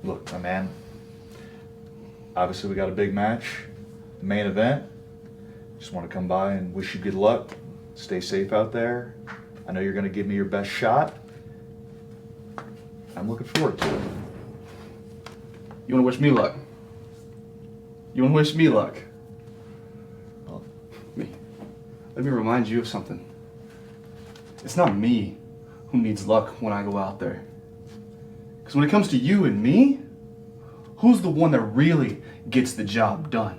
Look, my man, obviously we got a big match, the main event. Just want to come by and wish you good luck. Stay safe out there. I know you're going to give me your best shot. I'm looking forward to it. You want to wish me luck? You want to wish me luck? Well, let me remind you of something. It's not me who needs luck when I go out there. Because when it comes to you and me, who's the one that really gets the job done?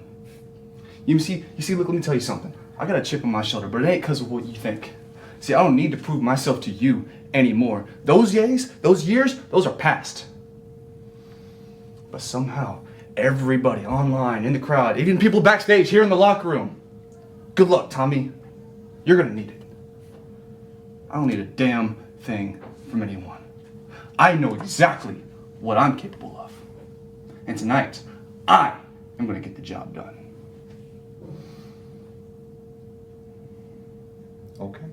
You see, look, let me tell you something. I got a chip on my shoulder, but it ain't because of what you think. See, I don't need to prove myself to you anymore. Those years, those are past. But somehow, everybody online, in the crowd, even people backstage here in the locker room, good luck, Tommy. You're gonna need it. I don't need a damn thing from anyone. I know exactly what I'm capable of. And tonight, I am gonna get the job done. okay.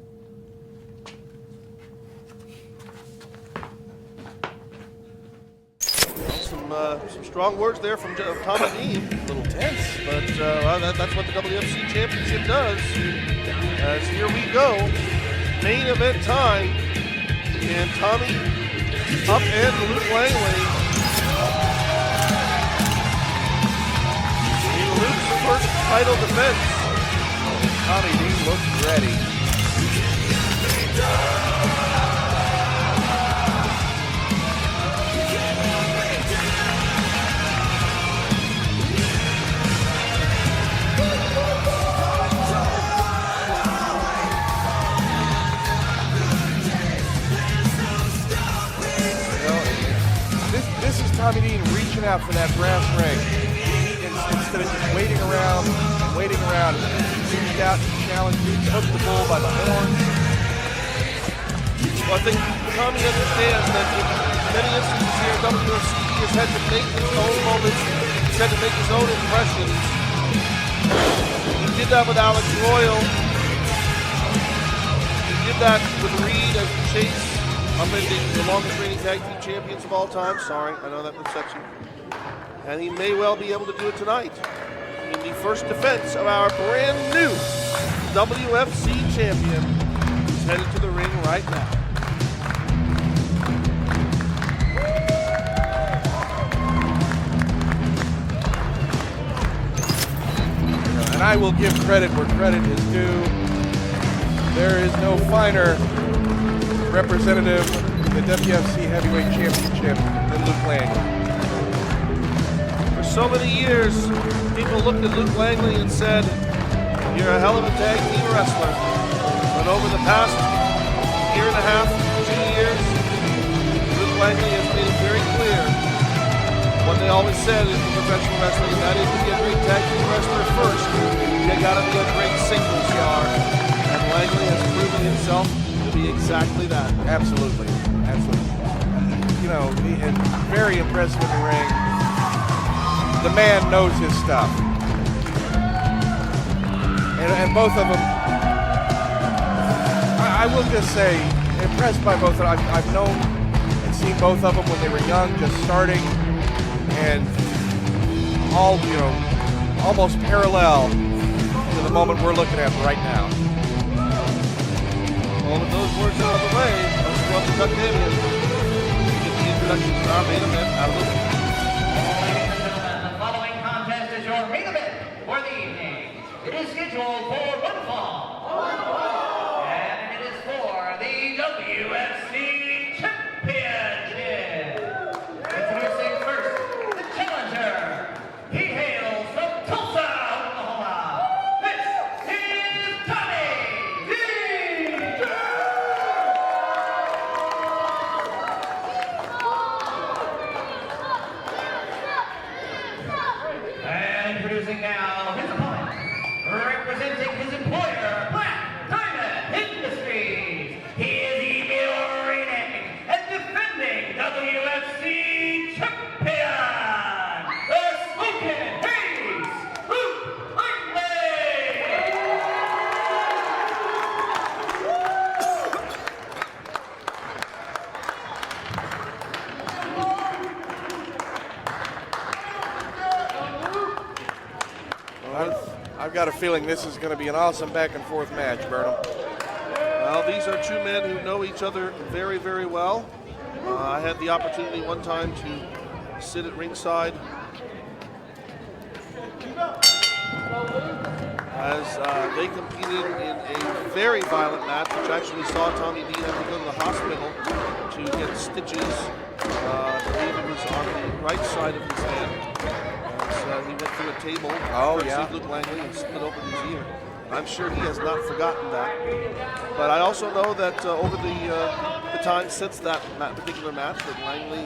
Some strong words there from Tommy Dean. A little tense, but that's what the WFC Championship does. As here we go, main event time, and Tommy up and Luke Langley. In Luke's first title defense. Tommy Dean looks ready. This is Tommy Dean reaching out for that brass ring. Instead of just waiting around, he reached out, he challenged, he took the bull by the horns. Well, I think Tommy understands that in many instances here at WFC, he has had to make his own moments, he's had to make his own impressions. He did that with Alex Royal. He did that with Reed as Chase. The longest reigning tag team champions of all time. Sorry, I know that upsets you. And he may well be able to do it tonight in the first defense of our brand new WFC champion, who's headed to the ring right now. And I will give credit where credit is due. There is no finer representative of the WFC Heavyweight Championship than Luke Langley. For so many years, people looked at Luke Langley and said, you're a hell of a tag team wrestler. But over the past year and a half, 2 years, Luke Langley has made it very clear what they always said in professional wrestling, and that is to be a great tag team wrestler first, you gotta be a great singles star. And Langley has proven himself to be exactly that. Absolutely. You know, he is very impressive in the ring. The man knows his stuff. And both of them, I will just say, impressed by both of them. I've known and seen both of them when they were young, just starting, and all, you know, almost parallel to the moment we're looking at right now. Well, with those words out of the way, let's go up to Duck Damian. Get the introduction to our main event out of the way. Ladies and gentlemen, the following contest is your main event for the evening. It is scheduled for one fall. And it is for the WFC Championship. Introducing first, the challenger. He hails from Tulsa, Oklahoma. This is Tommy Dean. I've got a feeling this is going to be an awesome back and forth match, Burnham. Well, these are two men who know each other very, very well. I had the opportunity one time to sit at ringside as they competed in a very violent match, which actually saw Tommy Dean have to go to the hospital to get stitches. I believe it was on the right side of his hand. As, he went through a table, courtesy Luke Langley, and split open his ear. I'm sure he has not forgotten that. But I also know that over the time since that particular match, that Langley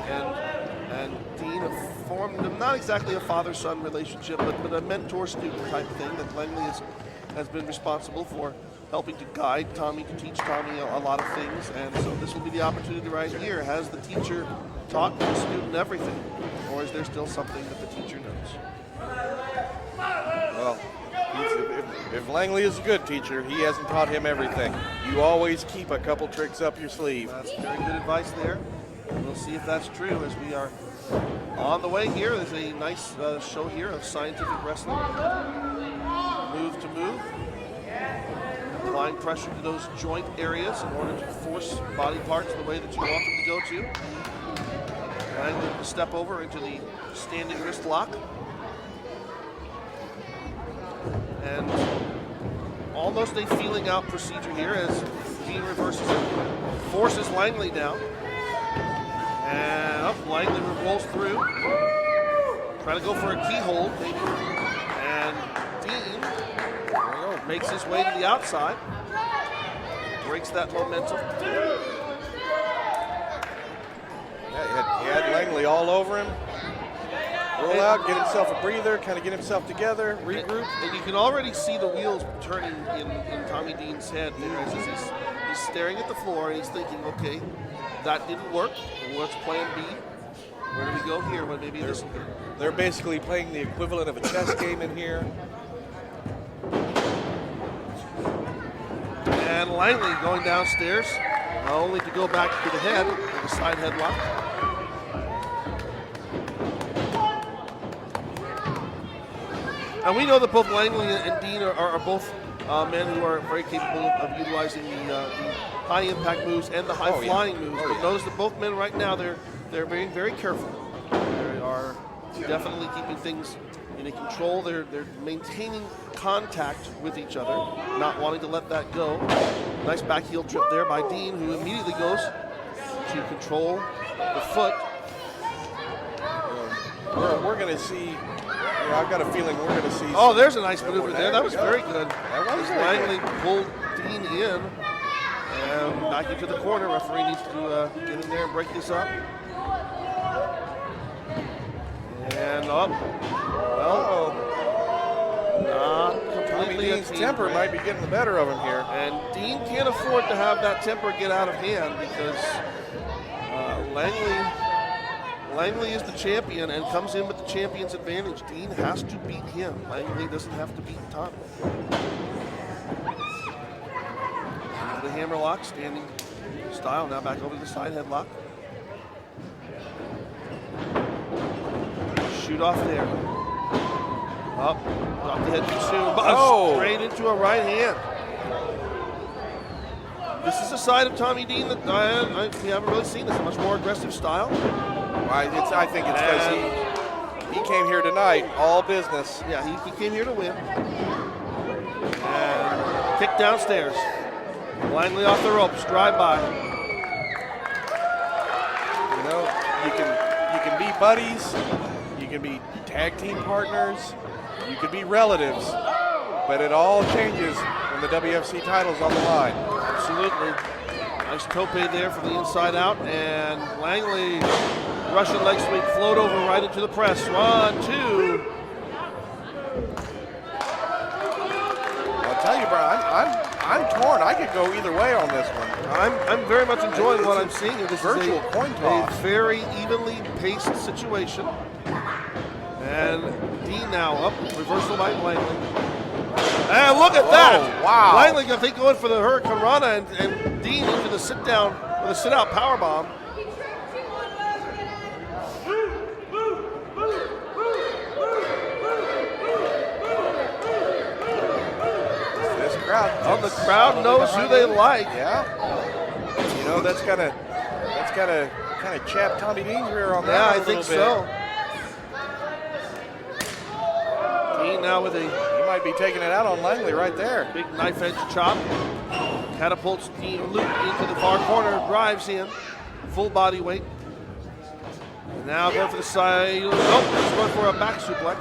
and Dean have formed not exactly a father-son relationship, but a mentor-student type thing. That Langley has been responsible for helping to guide Tommy, to teach Tommy a lot of things. And so this will be the opportunity right here. Has the teacher taught the student everything? Or is there still something that the teacher knows? Well, if Langley is a good teacher, he hasn't taught him everything. You always keep a couple tricks up your sleeve. That's very good advice there. We'll see if that's true as we are on the way here. There's a nice show here of scientific wrestling. Move to move. Applying pressure to those joint areas in order to force body parts the way that you want them to go to. Langley will step over into the standing wrist lock. And almost a feeling out procedure here as Dean reverses it, forces Langley down. And up, Langley rolls through. Trying to go for a key hold, maybe. And Dean makes his way to the outside. Breaks that momentum. Yeah, he had Langley all over him. Roll out, get himself a breather, kind of get himself together, regroup. And you can already see the wheels turning in Tommy Dean's head there as he's staring at the floor and he's thinking, okay, that didn't work. What's plan B? Where do we go here? Well, maybe this will get. They're basically playing the equivalent of a chess game in here. And Langley going downstairs, only to go back to the head with a side headlock. And we know that both Langley and Dean are both men who are very capable of utilizing the high-impact moves and the high-flying moves. But notice that both men right now, they're being very careful. They are definitely keeping things in control. They're maintaining contact with each other, not wanting to let that go. Nice back heel trip there by Dean, who immediately goes to control the foot. We're going to see. Yeah, I've got a feeling we're going to see. Oh, there's a nice maneuver there. That was very good. That was Langley pulled Dean in and back into the corner. Referee needs to get in there and break this up. And up. Well, not Tommy completely. Dean's temper might be getting the better of him here. And Dean can't afford to have that temper get out of hand because Langley is the champion and comes in with the champion's advantage. Dean has to beat him. Langley doesn't have to beat Tommy. The hammerlock, standing style. Now back over to the side headlock. Shoot off there. Up, drop the head too soon, but straight into a right hand. This is a side of Tommy Dean that we haven't really seen. It's a much more aggressive style. I think it's because he came here tonight, all business. Yeah, he came here to win. And kick downstairs. Langley off the ropes, drive by. You know, you can be buddies, you can be tag team partners, you can be relatives, but it all changes when the WFC title's on the line. Absolutely. Nice tope there from the inside out, and Langley, Russian leg sweep, float over right into the press. 1, 2. I'll tell you, Brian, I'm torn. I could go either way on this one. I'm very much enjoying what I'm seeing. This virtual is coin toss. A very evenly paced situation. And Dean now up, reversal by Langley. And look at that! Wow. Langley, I think, going for the Hurricane Rana, and Dean into the sit down with a sit out power bomb. crowd. Oh, the crowd knows who they like. Yeah. You know, that's kind of chapped Tommy Dean's rear on Yeah, that I a little think bit. so. Dean now with a He might be taking it out on Langley right there. big knife edge chop. Catapults Dean Luke into the far corner, drives in, full body weight. And now going for the side. Nope, he's going for a back suplex.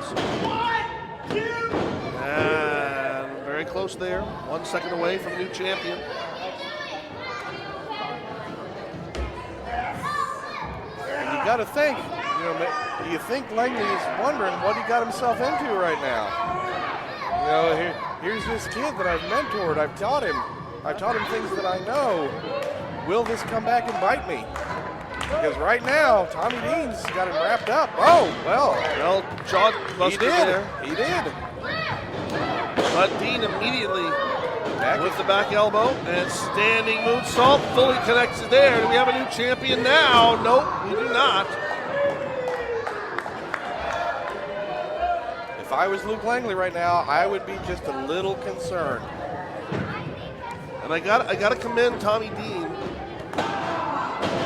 And very close there. 1 second away from new champion. And you got to think, you know, do you think Langley is wondering what he got himself into right now? You know, here's this kid that I've mentored. I've taught him things that I know. Will this come back and bite me? Because right now, Tommy Dean's got him wrapped up. Oh, well, Jaw he buster did. there. He did. But Dean immediately with the back elbow and standing moonsault fully connects it there. Do we have a new champion now? Nope, we do not. If I was Luke Langley right now, I would be just a little concerned. And I got to commend Tommy Dean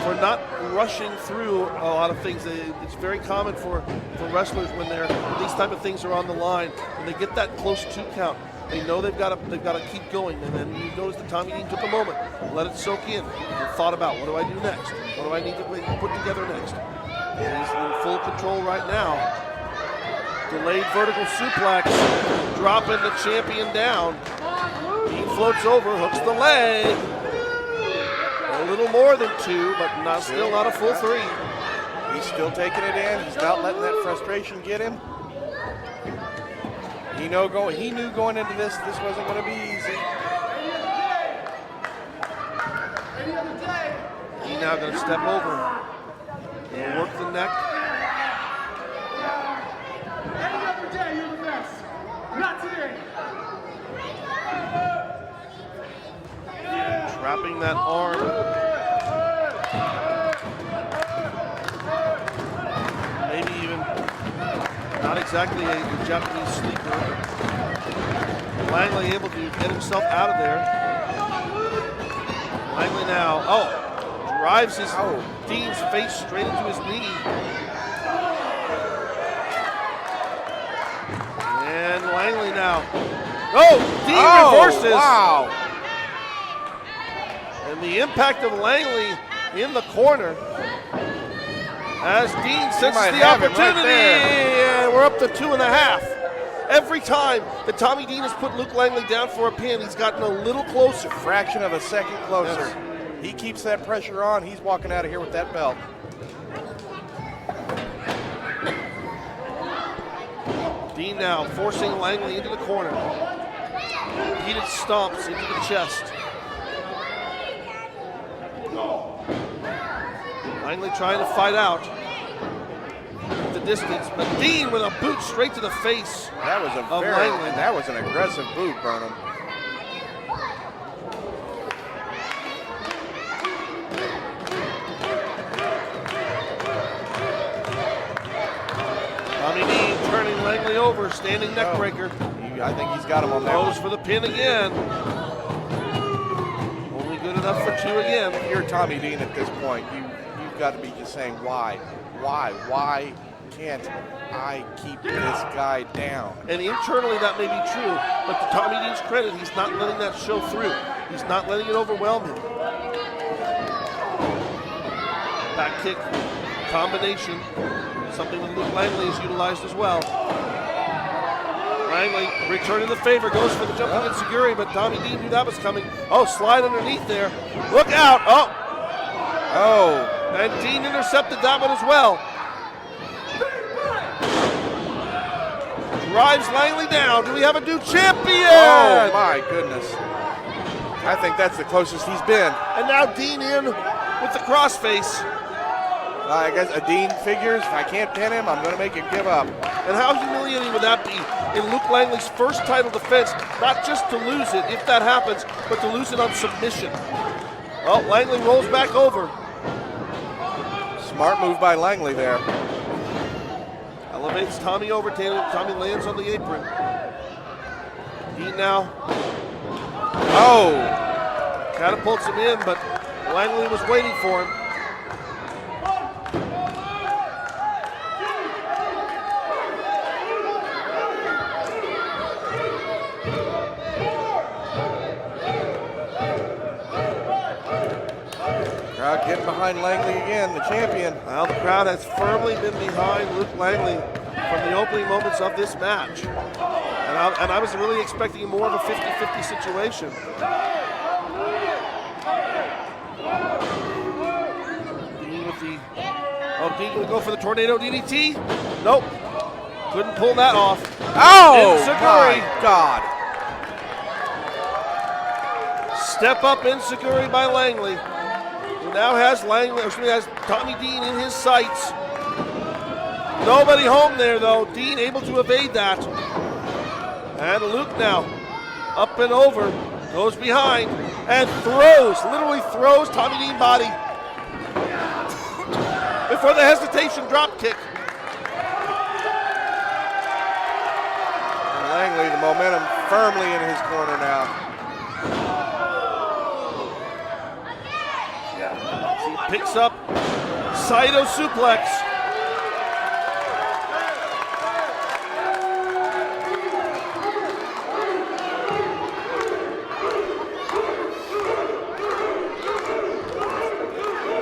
for not rushing through a lot of things. It's very common for wrestlers when these type of things are on the line, and they get that close 2 count. They know they've got to keep going, and then you notice that Tommy Dean took a moment, let it soak in, and thought about what do I do next? What do I need to put together next? And he's in full control right now. Delayed vertical suplex, dropping the champion down. Dean floats over, hooks the leg. A little more than 2, but still not a full 3. He's still taking it in. He's not letting that frustration get him. He knew going into this wasn't going to be easy. Dean now going to step over. He'll work the neck. Any other day, you're the best. Not today. Trapping that arm. Maybe even not exactly a Japanese sleeper. Langley able to get himself out of there. Langley now, drives Dean's face straight into his knee. And Langley now. Dean reverses. Wow. And the impact of Langley in the corner as Dean senses might the have it right opportunity, there. and we're up to 2.5. Every time that Tommy Dean has put Luke Langley down for a pin, he's gotten a little closer. Fraction of a second closer. Yes. He keeps that pressure on. He's walking out of here with that belt. Dean now forcing Langley into the corner. Repeated stomps into the chest. Langley trying to fight out at the distance, but Dean with a boot straight to the face. That was that was an aggressive boot, Burnham. Tommy Dean turning Langley over, standing neck breaker. I think he's got him on that Goes one. for the pin again. Only good enough for 2 again. If you're Tommy Dean at this point, you've got to be just saying, why? Why can't I keep this guy down? And internally that may be true, but to Tommy Dean's credit, he's not letting that show through. He's not letting it overwhelm him. Back kick combination, something that Luke Langley has utilized as well. Langley returning the favor, goes for the jumping enziguri, but Tommy Dean knew that was coming. Slide underneath there. Look out! And Dean intercepted that one as well. Drives Langley down. Do we have a new champion? Oh my goodness. I think that's the closest he's been. And now Dean in with the crossface. I guess a Dean figures, if I can't pin him, I'm going to make him give up. And how humiliating would that be in Luke Langley's first title defense, not just to lose it, if that happens, but to lose it on submission. Well, Langley rolls back over. Smart move by Langley there. Elevates Tommy over. Tommy lands on the apron. Dean now Oh! Catapults him in, but Langley was waiting for him. Crowd getting behind Langley again, the champion. Well, the crowd has firmly been behind Luke Langley from the opening moments of this match. And I was really expecting more of a 50-50 situation. Dean with the... Oh, Dean gonna go for the tornado DDT? Nope. Couldn't pull that off. Oh, Enziguri. my God. Step up Enziguri by Langley. Who now has Tommy Dean in his sights. Nobody home there though. Dean able to evade that. And Luke now up and over, goes behind and literally throws Tommy Dean body before the hesitation drop kick. And Langley, the momentum firmly in his corner now. He picks up Saito suplex.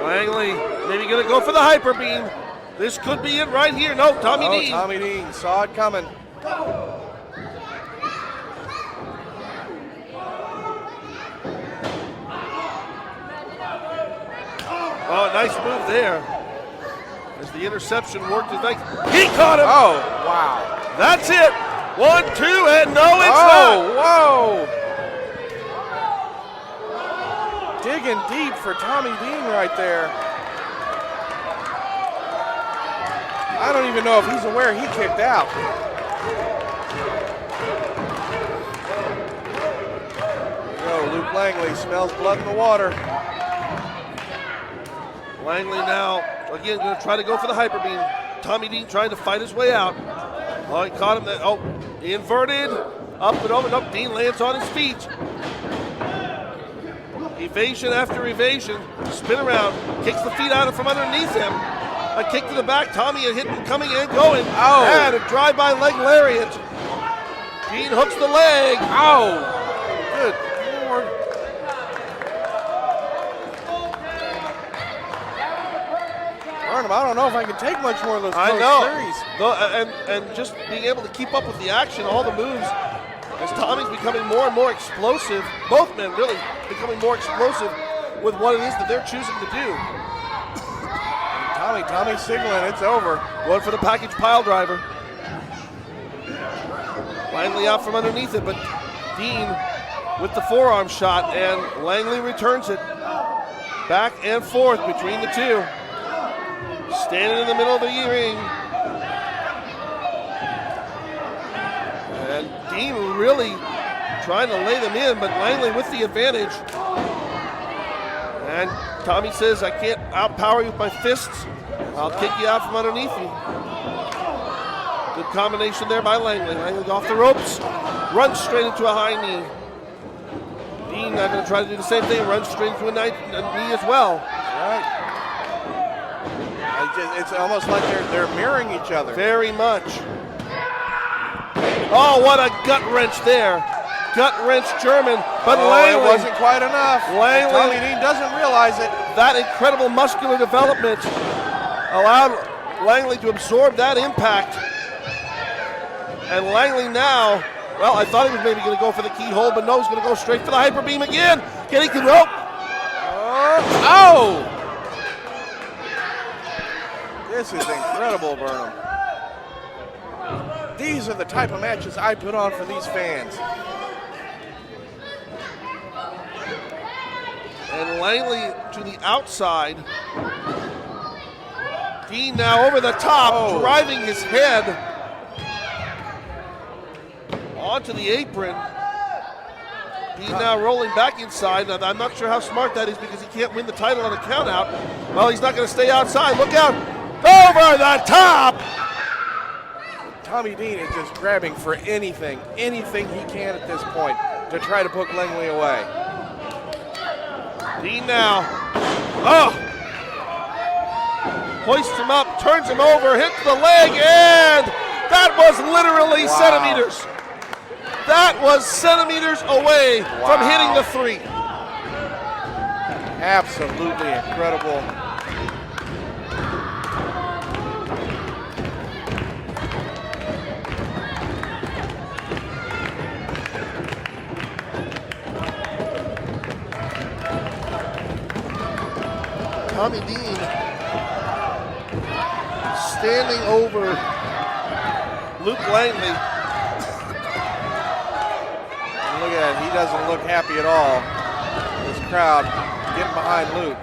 Langley maybe gonna go for the hyper beam. This could be it right here. No, Tommy Dean. Tommy Dean saw it coming. Oh, nice move there. As the interception worked his nice. He caught him. Oh, wow. That's it. 1, 2, and no, it's not. Whoa. Digging deep for Tommy Dean right there. I don't even know if he's aware he kicked out. There you go, Luke Langley smells blood in the water. Langley now, again, going to try to go for the hyper beam. Tommy Dean trying to fight his way out. Oh, he caught him. Oh, inverted. Up and over. Nope, Dean lands on his feet. Evasion after evasion. Spin around. Kicks the feet out from underneath him. A kick to the back. Tommy a hit coming and going. Oh. And a drive-by leg lariat. Dean hooks the leg. Oh, good Lord. Burnham, I don't know if I can take much more of those I close know. series. And just being able to keep up with the action, all the moves, as Tommy's becoming more and more explosive, both men really becoming more explosive with what it is that they're choosing to do. Tommy signaling, it's over. Going for the package pile driver. Langley out from underneath it, but Dean with the forearm shot, and Langley returns it back and forth between the two. Standing in the middle of the ring. And Dean really trying to lay them in, but Langley with the advantage. And Tommy says, I can't outpower you with my fists. I'll kick you out from underneath you. Good combination there by Langley. Langley off the ropes, runs straight into a high knee. Dean not going to try to do the same thing, runs straight into a knee as well. Right. It's almost like they're mirroring each other. Very much. Oh, what a gut wrench there. Gut wrench German, but Langley. It wasn't quite enough. Langley. Tommy Dean doesn't realize it. That incredible muscular development allowed Langley to absorb that impact. And Langley now, well, I thought he was maybe going to go for the keyhole, but no, he's going to go straight for the hyper beam again. Getting the rope. Oh! This is incredible, Burnham. These are the type of matches I put on for these fans. And Langley to the outside. Dean now over the top, driving his head onto the apron. Dean now rolling back inside. Now, I'm not sure how smart that is because he can't win the title on a count out. Well, he's not going to stay outside. Look out. Over the top. Tommy Dean is just grabbing for anything he can at this point. to try to put Langley away. Dean now. Oh! Hoists him up, turns him over, hits the leg, and that was literally centimeters. That was centimeters away from hitting the 3. Absolutely incredible. Tommy Dean standing over Luke Langley. And look at it, he doesn't look happy at all. This crowd getting behind Luke.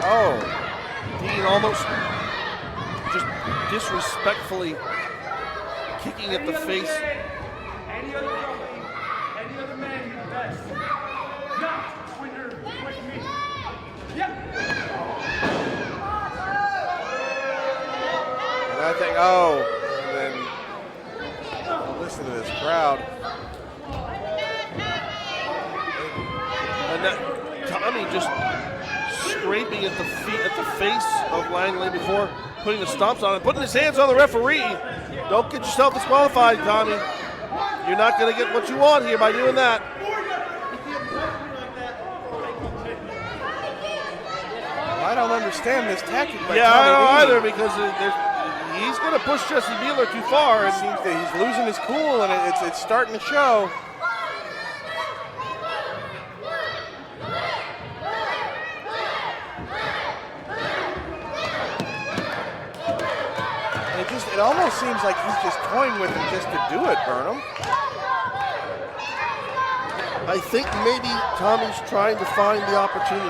Oh, Dean almost just disrespectfully kicking at the face. Any other company, any other man you best. Not when you're with me. Yep. and I think, and then listen to this crowd. And that, Tommy just scraping at the face of Langley before putting the stomps on it, putting his hands on the referee. Don't get yourself disqualified, Tommy. You're not going to get what you want here by doing that. I don't understand this tactic by Yeah, I Tommy don't Dean. either, because he's going to push Jesse Beeler too far. It seems that he's losing his cool, and it's starting to show. It almost seems like he's just toying with him just to do it, Burnham. I think maybe Tommy's trying to find the opportunity.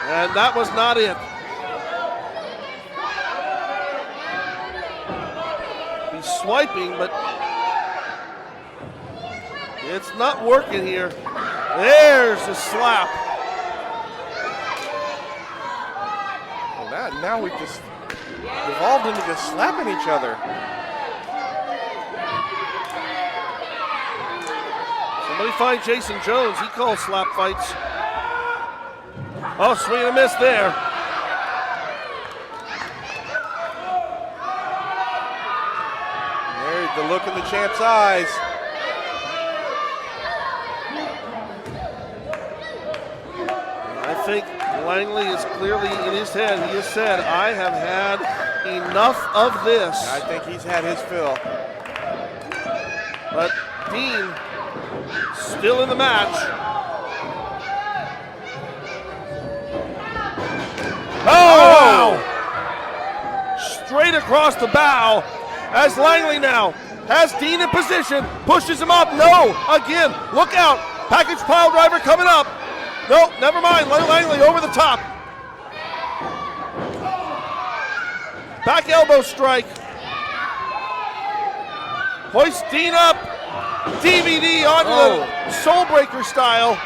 And that was not it. He's swiping, but it's not working here. There's a slap. Well, now we just evolved into just slapping each other. Somebody find Jason Jones. He calls slap fights. Oh, swing and a miss there. There's the look in the champ's eyes. I think Langley is clearly in his head. He has said, I have had enough of this. I think he's had his fill. But Dean still in the match. Oh! Straight across the bow as Langley now has Dean in position, pushes him up. No, again, look out. Package pile driver coming up. No, never mind. Langley over the top. Back elbow strike. Hoist Dean up. DVD onto the Soul Breaker style.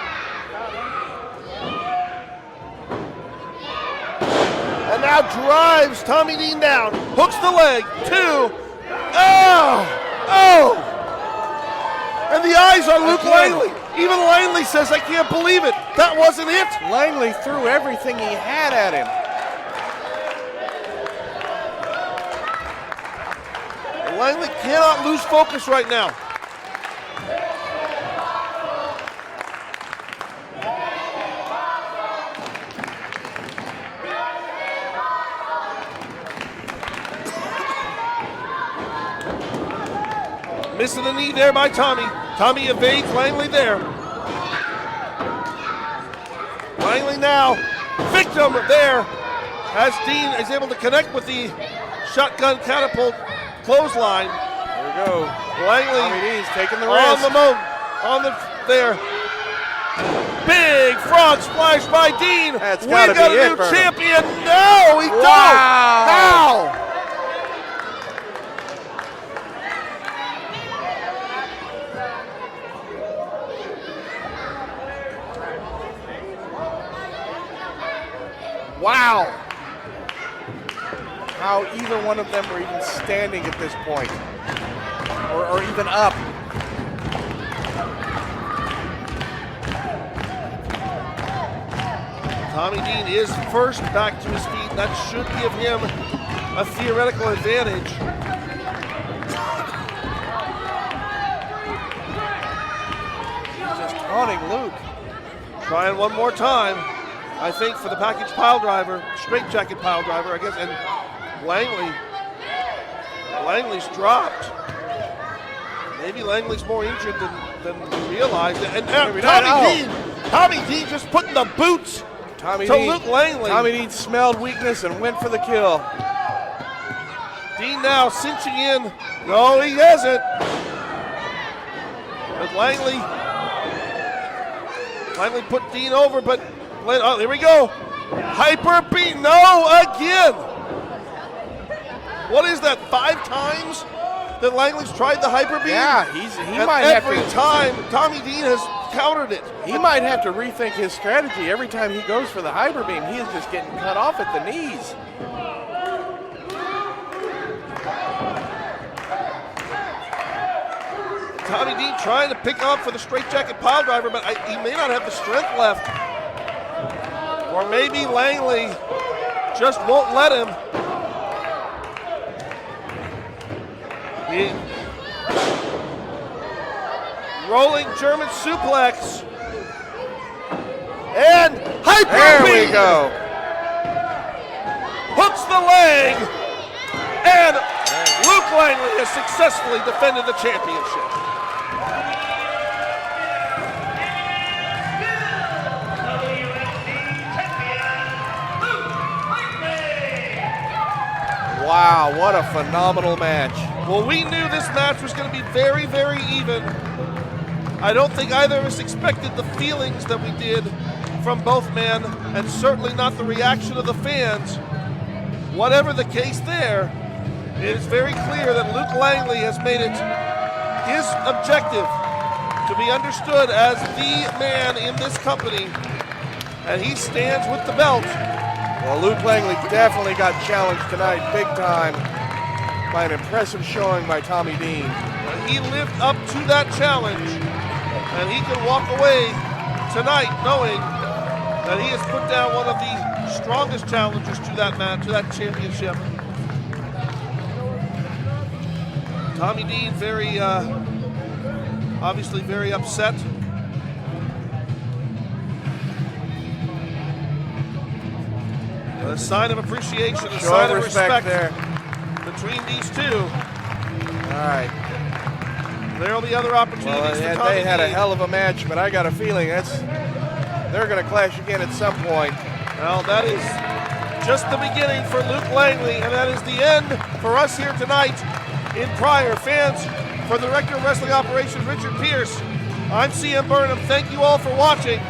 And now drives Tommy Dean down. Hooks the leg. 2. Oh! Oh! And the eyes on Luke Langley. Even Langley says, I can't believe it. That wasn't it. Langley threw everything he had at him. Langley cannot lose focus right now. Missing the knee there by Tommy. Tommy evades Langley there. Langley now, victim there, as Dean is able to connect with the shotgun catapult clothesline. There we go. Langley Tommy Dean's taking the on risk. the there. Big frog splash by Dean. That's We gotta got be a it, new Burnham. champion. No, we don't. Wow. How? Wow! How either one of them were even standing at this point, or even up. Tommy Dean is first back to his feet. That should give him a theoretical advantage. He's just taunting Luke. Trying one more time, I think, for the package pile driver, straight jacket pile driver, I guess, and Langley's dropped. Maybe Langley's more injured than we realized. And Tommy Dean just putting the boots to Luke Langley. Tommy Dean smelled weakness and went for the kill. Dean now cinching in. No, he hasn't. But Langley put Dean over, but oh, here we go. Hyper beat. No, again. What is that, 5 times that Langley's tried the hyper beam? Yeah, he and might have to. every time Tommy Dean has countered it. He might have to rethink his strategy. Every time he goes for the hyper beam, he is just getting cut off at the knees. Tommy Dean trying to pick up for the straight jacket pile driver, but he may not have the strength left. Or maybe Langley just won't let him. Rolling German suplex. And hyper There beam. we go. Hooks the leg. And Luke Langley has successfully defended the championship. Wow, what a phenomenal match. Well, we knew this match was going to be very, very even. I don't think either of us expected the feelings that we did from both men, and certainly not the reaction of the fans. Whatever the case there, it is very clear that Luke Langley has made it his objective to be understood as the man in this company, and he stands with the belt. Well, Luke Langley definitely got challenged tonight big time by an impressive showing by Tommy Dean. And he lived up to that challenge, and he can walk away tonight knowing that he has put down one of the strongest challengers to that match, to that championship. Tommy Dean very, obviously very upset. A sign of appreciation, a sign of respect there between these two. All right. There will be other opportunities Well, for Tommy they had a Dean. hell of a match, but I got a feeling they're going to clash again at some point. Well, that is just the beginning for Luke Langley, and that is the end for us here tonight in Pryor. Fans, for the Director of Wrestling Operations, Richard Pierce, I'm CM Burnham. Thank you all for watching.